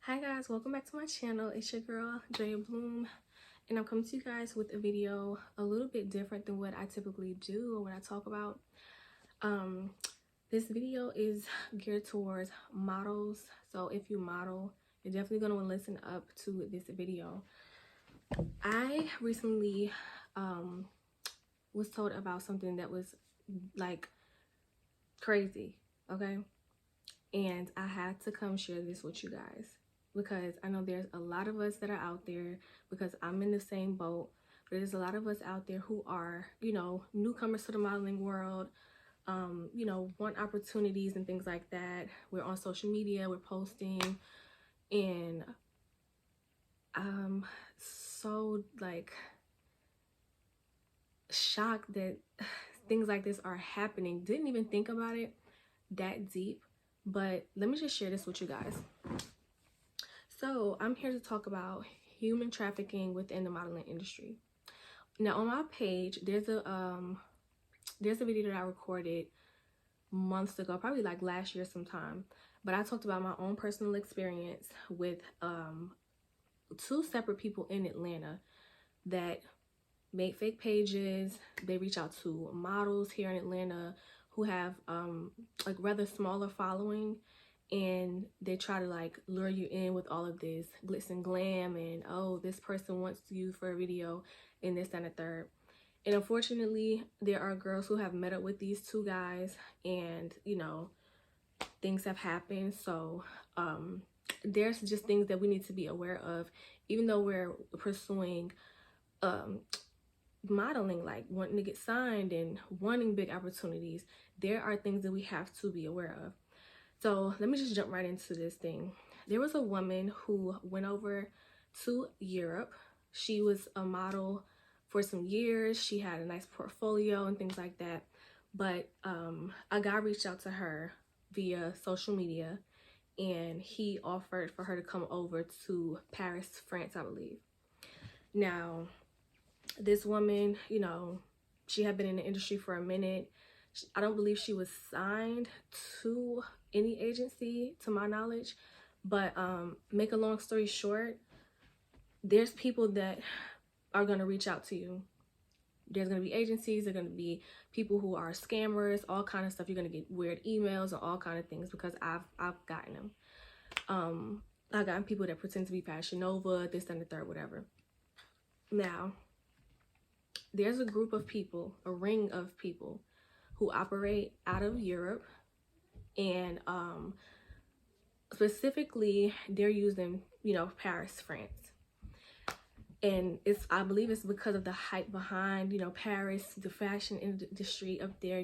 Hi guys, welcome back to my channel. It's your girl Drea Bloom, and I'm coming to you guys with a video a little bit different than what I typically do or what I talk about. This video is geared towards models, so if you model, you're definitely going to listen up to this video. I recently was told about something that was like crazy, okay, and I had to come share this with you guys because I know there's a lot of us that are out there, because I'm in the same boat. But there's a lot of us out there who are, newcomers to the modeling world, want opportunities and things like that. We're on social media, we're posting, and I'm so like shocked that things like this are happening. Didn't even think about it that deep, but let me just share this with you guys. So I'm here to talk about human trafficking within the modeling industry. Now on my page, there's a video that I recorded months ago, probably like last year sometime, but I talked about my own personal experience with two separate people in Atlanta that make fake pages. They reach out to models here in Atlanta who have like rather smaller following, and they try to like lure you in with all of this glitz and glam, and oh, this person wants you for a video and this and a third. And unfortunately, there are girls who have met up with these two guys, and things have happened. So there's just things that we need to be aware of, even though we're pursuing modeling, like wanting to get signed and wanting big opportunities. There are things that we have to be aware of. So let me just jump right into this thing. There was a woman who went over to Europe. She was a model for some years. She had a nice portfolio and things like that. But a guy reached out to her via social media, and he offered for her to come over to Paris, France, I believe. Now, this woman, she had been in the industry for a minute. I don't believe she was signed to any agency, to my knowledge. But make a long story short, there's people that are going to reach out to you. There's going to be agencies, there's going to be people who are scammers, all kind of stuff. You're going to get weird emails and all kind of things, because I've gotten them. I've gotten people that pretend to be Fashion Nova, this and the third, whatever. Now, there's a group of people, a ring of people who operate out of Europe, and specifically they're using, Paris, France. And I believe it's because of the hype behind, Paris, the fashion industry up there,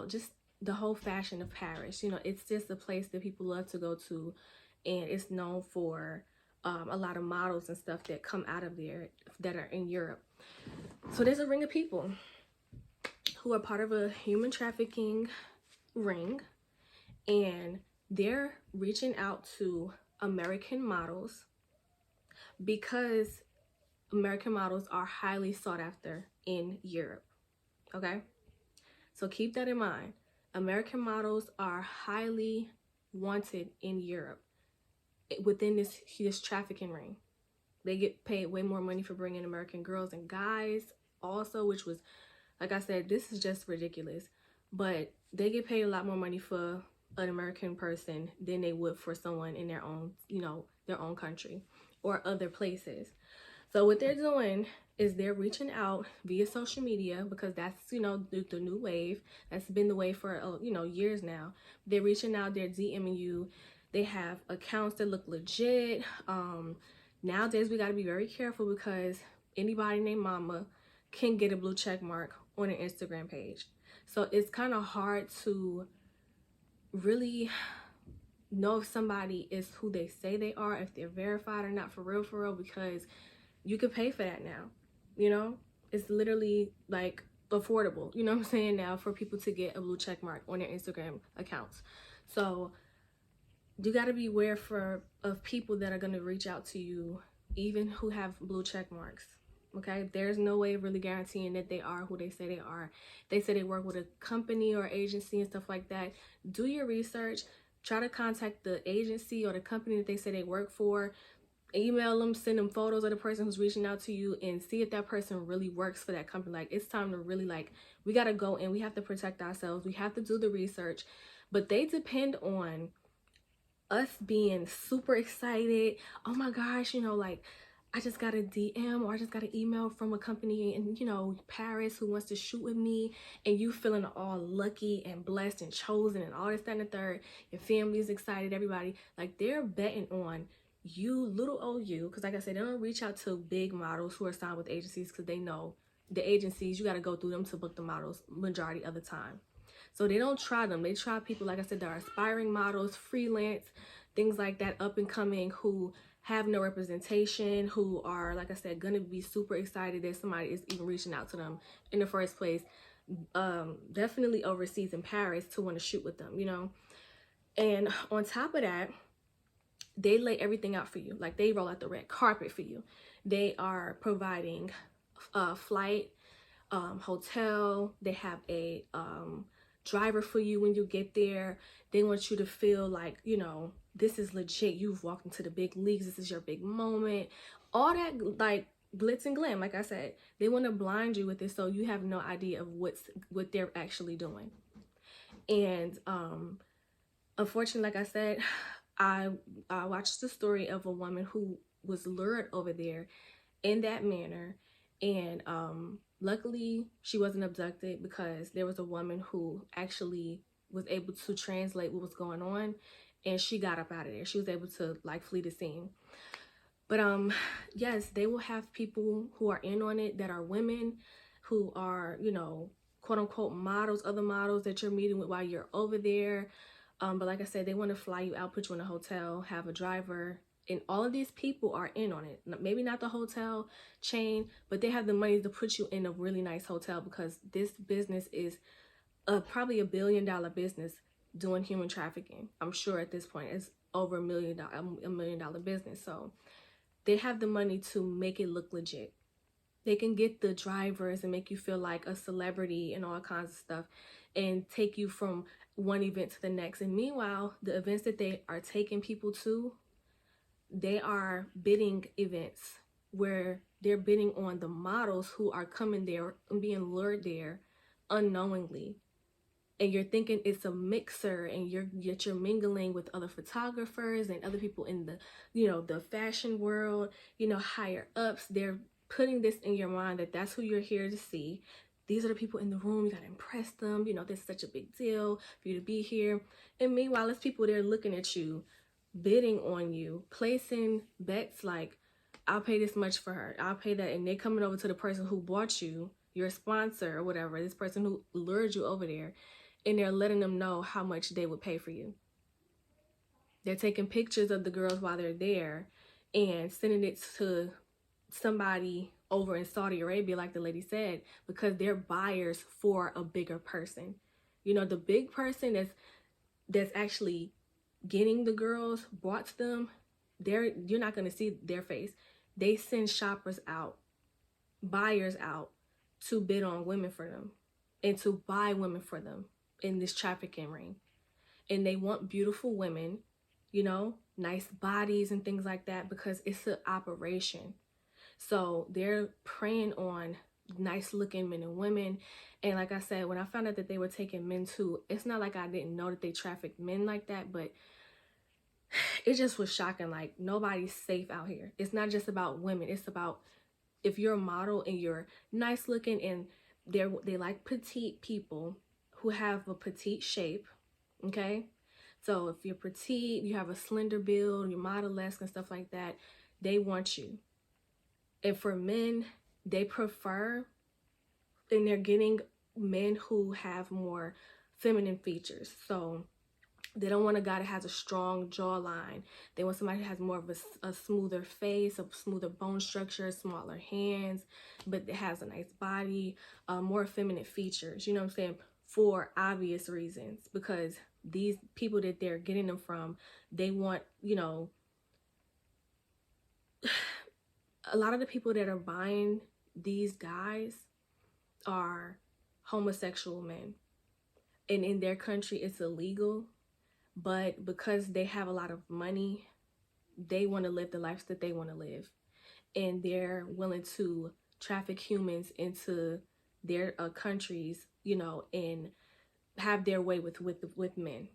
just the whole fashion of Paris. It's just a place that people love to go to, and it's known for a lot of models and stuff that come out of there that are in Europe. So there's a ring of people who are part of a human trafficking ring, and they're reaching out to American models because American models are highly sought after in Europe. Okay? So keep that in mind. American models are highly wanted in Europe within this trafficking ring. They get paid way more money for bringing American girls and guys also, which was, like I said, this is just ridiculous. But they get paid a lot more money for an American person than they would for someone in their own, their own country or other places. So what they're doing is they're reaching out via social media, because that's, the new wave. That's been the wave for, years now. They're reaching out, they're DMing you. They have accounts that look legit. Nowadays, we got to be very careful, because anybody named Mama can get a blue check mark on an Instagram page. So it's kind of hard to really know if somebody is who they say they are, if they're verified or not, for real, because you could pay for that now. It's literally like affordable, you know what I'm saying, now for people to get a blue check mark on their Instagram accounts. So you got to be aware of people that are going to reach out to you, even who have blue check marks. Okay, there's no way of really guaranteeing that they are who they say they are. They say they work with a company or agency and stuff like that. Do your research. Try to contact the agency or the company that they say they work for. Email them, send them photos of the person who's reaching out to you, and see if that person really works for that company. Like, it's time to really, like, we got to go in. We have to protect ourselves. We have to do the research. But they depend on us being super excited. Oh my gosh, you know, like, I just got a DM or I just got an email from a company in, you know, Paris who wants to shoot with me, and you feeling all lucky and blessed and chosen and all this, that, and the third. Your family's excited, everybody. Like, they're betting on you, little old you, because like I said, they don't reach out to big models who are signed with agencies, because they know the agencies, you got to go through them to book the models majority of the time. So they don't try them. They try people, like I said, that are aspiring models, freelance, things like that, up and coming, who have no representation, who are, like I said, gonna be super excited that somebody is even reaching out to them in the first place. Definitely overseas in Paris to want to shoot with them, you know. And on top of that, they lay everything out for you. Like, they roll out the red carpet for you. They are providing flight, hotel. They have a driver for you when you get there. They want you to feel like, you know, this is legit. You've walked into the big leagues. This is your big moment. All that, like, glitz and glam. Like I said, they want to blind you with this, so you have no idea of what they're actually doing. And unfortunately, like I said, I watched the story of a woman who was lured over there in that manner, and luckily she wasn't abducted, because there was a woman who actually was able to translate what was going on, and she got up out of there. She was able to, like, flee the scene. But yes, they will have people who are in on it that are women, who are, you know, quote unquote models, other models that you're meeting with while you're over there. But like I said, they want to fly you out, put you in a hotel, have a driver, and all of these people are in on it. Maybe not the hotel chain, but they have the money to put you in a really nice hotel, because this business is probably $1 billion business doing human trafficking. I'm sure at this point it's over $1 million business. So they have the money to make it look legit. They can get the drivers and make you feel like a celebrity and all kinds of stuff, and take you from one event to the next. And meanwhile, the events that they are taking people to, they are bidding events where they're bidding on the models who are coming there and being lured there unknowingly. And you're thinking it's a mixer, and you're mingling with other photographers and other people in the, you know, the fashion world, you know, higher ups. They're putting this in your mind that that's who you're here to see. These are the people in the room. You gotta impress them. You know, this is such a big deal for you to be here. And meanwhile, it's people there looking at you, bidding on you, placing bets like, I'll pay this much for her, I'll pay that. And they're coming over to the person who bought you, your sponsor or whatever, this person who lured you over there, and they're letting them know how much they would pay for you. They're taking pictures of the girls while they're there and sending it to somebody over in Saudi Arabia, like the lady said, because they're buyers for a bigger person. You know, the big person that's actually getting the girls, brought to them, you're not going to see their face. They send shoppers out, buyers out, to bid on women for them and to buy women for them in this trafficking ring. And they want beautiful women, you know, nice bodies and things like that, because it's an operation. So they're preying on nice looking men and women. And like I said, when I found out that they were taking men too, it's not like I didn't know that they trafficked men like that, but it just was shocking. Like, nobody's safe out here. It's not just about women. It's about, if you're a model and you're nice looking, and they like petite people who have a petite shape, okay? So if you're petite, you have a slender build, you're model-esque and stuff like that, they want you. And for men, they prefer, and they're getting men who have more feminine features. So they don't want a guy that has a strong jawline. They want somebody who has more of a smoother face, a smoother bone structure, smaller hands, but it has a nice body, more feminine features, you know what I'm saying? For obvious reasons, because these people that they're getting them from, they want, you know, a lot of the people that are buying these guys are homosexual men. And in their country, it's illegal. but because they have a lot of money, they want to live the lives that they want to live, and they're willing to traffic humans into their countries, you know, and have their way with men.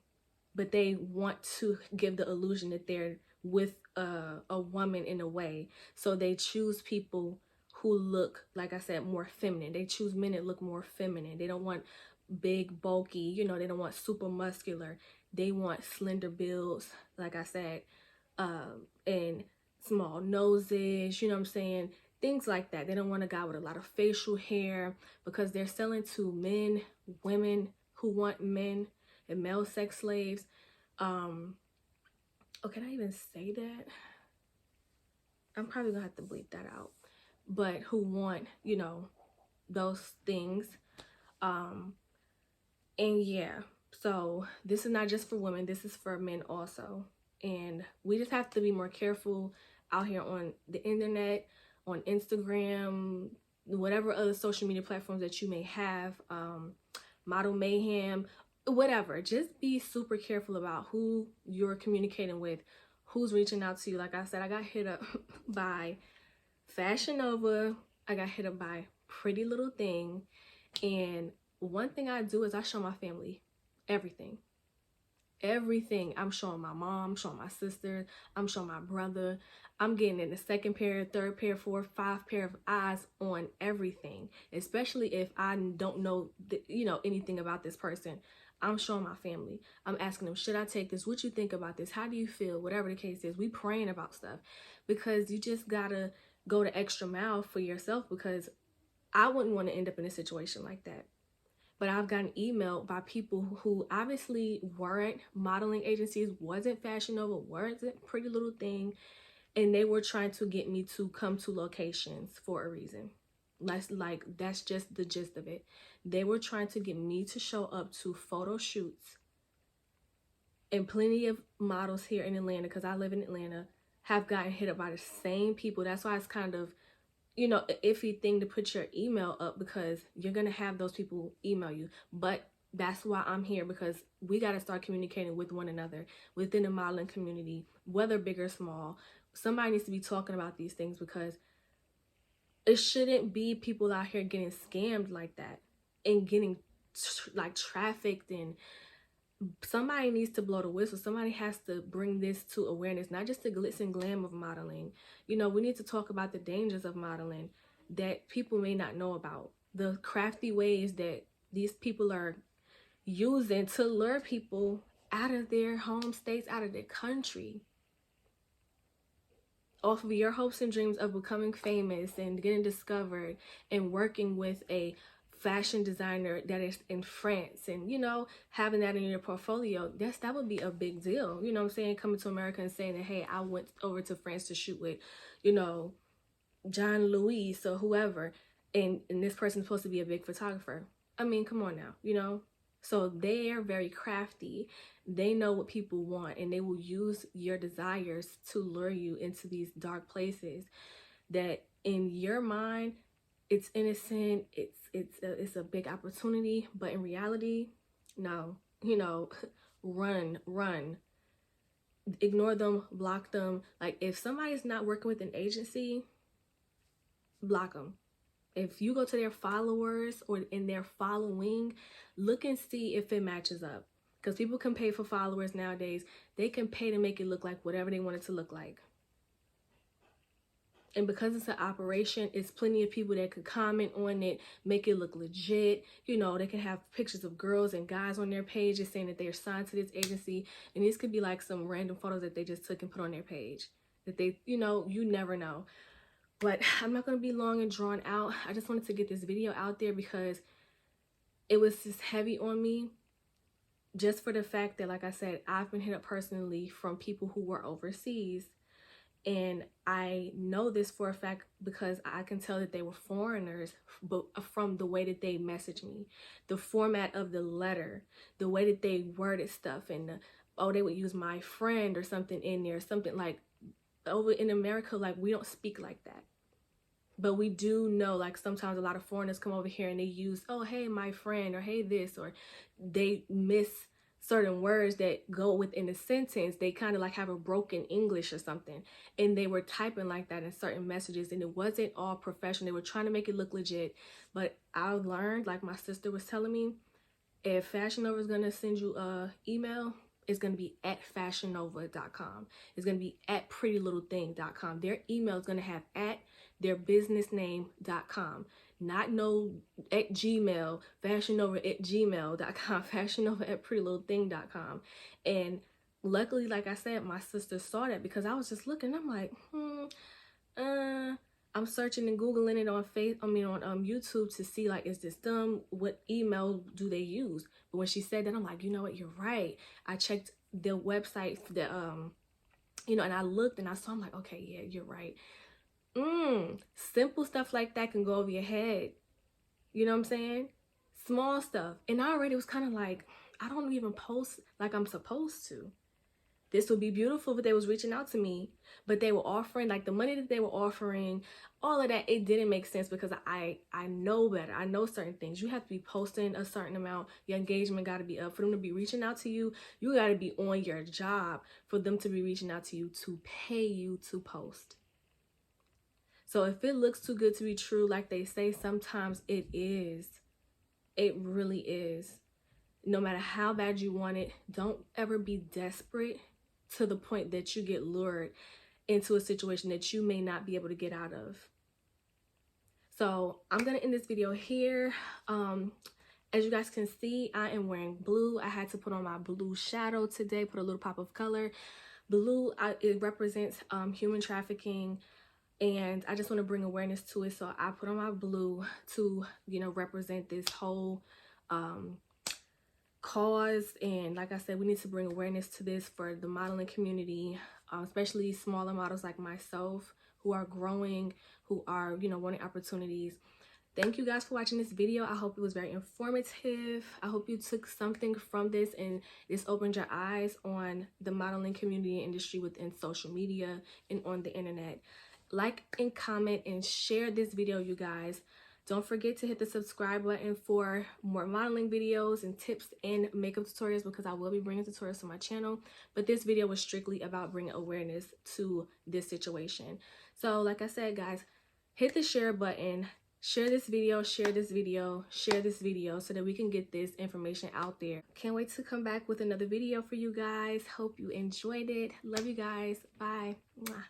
But they want to give the illusion that they're with a woman in a way, so they choose people who look, like I said, more feminine. They choose men that look more feminine. They don't want big, bulky, you know, they don't want super muscular. They want slender builds, like I said, and small noses, you know what I'm saying? Things like that. They don't want a guy with a lot of facial hair, because they're selling to men, women who want men, and male sex slaves. Oh, can I even say that? I'm probably gonna have to bleep that out. But who want, you know, those things. Um, and yeah, so this is not just for women, this is for men also. And we just have to be more careful out here on the internet, on Instagram, whatever other social media platforms that you may have, Model Mayhem, whatever. Just be super careful about who you're communicating with, who's reaching out to you. Like I said, I got hit up by Fashion Nova, I got hit up by Pretty Little Thing, and one thing I do is I show my family everything. Everything. I'm showing my mom, I'm showing my sister, I'm showing my brother. I'm getting in the second pair, third pair, fourth, five pair of eyes on everything. Especially if I don't know, anything about this person. I'm showing my family. I'm asking them, should I take this? What you think about this? How do you feel? Whatever the case is, we praying about stuff, because you just gotta go the extra mile for yourself, because I wouldn't want to end up in a situation like that. But I've gotten emailed by people who obviously weren't modeling agencies, wasn't Fashion Nova, wasn't Pretty Little Thing, and they were trying to get me to come to locations for a reason. That's just the gist of it. They were trying to get me to show up to photo shoots, and plenty of models here in Atlanta, because I live in Atlanta, have gotten hit up by the same people. That's why it's kind of, an iffy thing to put your email up, because you're going to have those people email you. But that's why I'm here, because we got to start communicating with one another within the modeling community, whether big or small. Somebody needs to be talking about these things, because it shouldn't be people out here getting scammed like that and getting trafficked, and somebody needs to blow the whistle. Somebody has to bring this to awareness, not just the glitz and glam of modeling. We need to talk about the dangers of modeling that people may not know about, the crafty ways that these people are using to lure people out of their home states, out of their country, off of your hopes and dreams of becoming famous and getting discovered and working with a fashion designer that is in France, and having that in your portfolio. That would be a big deal. You know what I'm saying? Coming to America and saying that, hey, I went over to France to shoot with John Louis or whoever, and this person's supposed to be a big photographer. I mean, come on now. So they are very crafty. They know what people want, and they will use your desires to lure you into these dark places that in your mind it's innocent, it's a big opportunity, but in reality, no. Run. Ignore them, block them. Like, if somebody's not working with an agency, block them. If you go to their followers or in their following, look and see if it matches up. Because people can pay for followers nowadays. They can pay to make it look like whatever they want it to look like. And because it's an operation, it's plenty of people that could comment on it, make it look legit. They can have pictures of girls and guys on their pages saying that they're signed to this agency. And these could be like some random photos that they just took and put on their page. That they, you never know. But I'm not going to be long and drawn out. I just wanted to get this video out there because it was just heavy on me. Just for the fact that, like I said, I've been hit up personally from people who were overseas. And I know this for a fact because I can tell that they were foreigners, but from the way that they messaged me, the format of the letter, the way that they worded stuff, and they would use my friend or something in there, something like, over in America, like, we don't speak like that. But we do know, like, sometimes a lot of foreigners come over here and they use, oh, hey, my friend, or hey, this, or they miss certain words that go within a sentence, they kind of like have a broken English or something. And they were typing like that in certain messages, and it wasn't all professional. They were trying to make it look legit. But I learned, like my sister was telling me, if Fashion Nova is going to send you a email, it's going to be at fashionnova.com. It's going to be at prettylittlething.com. Their email is going to have at their business name.com. Not no at Gmail, fashionnova at gmail.com, fashionnova at prettylittlething.com. And luckily, like I said, my sister saw that, because I was just looking. I'm like, I'm searching and Googling it on YouTube to see, like, is this them? What email do they use? But when she said that, I'm like, you know what, you're right. I checked the website, and I looked and I saw, I'm like, okay, yeah, you're right. Simple stuff like that can go over your head. You know what I'm saying? Small stuff. And I already was kind of like, I don't even post like I'm supposed to. This would be beautiful if they was reaching out to me, but they were offering, like, the money that they were offering, all of that, it didn't make sense, because I know better. I know certain things. You have to be posting a certain amount. Your engagement got to be up. For them to be reaching out to you, you got to be on your job for them to be reaching out to you to pay you to post. So if it looks too good to be true, like they say, sometimes it is. It really is. No matter how bad you want it, don't ever be desperate to the point that you get lured into a situation that you may not be able to get out of. So I'm going to end this video here. As you guys can see, I am wearing blue. I had to put on my blue shadow today, put a little pop of color. Blue, it represents human trafficking, and I just want to bring awareness to it. So I put on my blue to, represent this whole cause. And like I said, we need to bring awareness to this for the modeling community, especially smaller models like myself who are growing, who are, wanting opportunities. Thank you guys for watching this video. I hope it was very informative. I hope you took something from this and this opened your eyes on the modeling community and industry within social media and on the internet. Like and comment and share this video, you guys. Don't forget to hit the subscribe button for more modeling videos and tips and makeup tutorials, because I will be bringing tutorials to my channel. But this video was strictly about bringing awareness to this situation. So like I said, guys, hit the share button, share this video, share this video, share this video, so that we can get this information out there. Can't wait to come back with another video for you guys. Hope you enjoyed it. Love you guys. Bye. Mwah.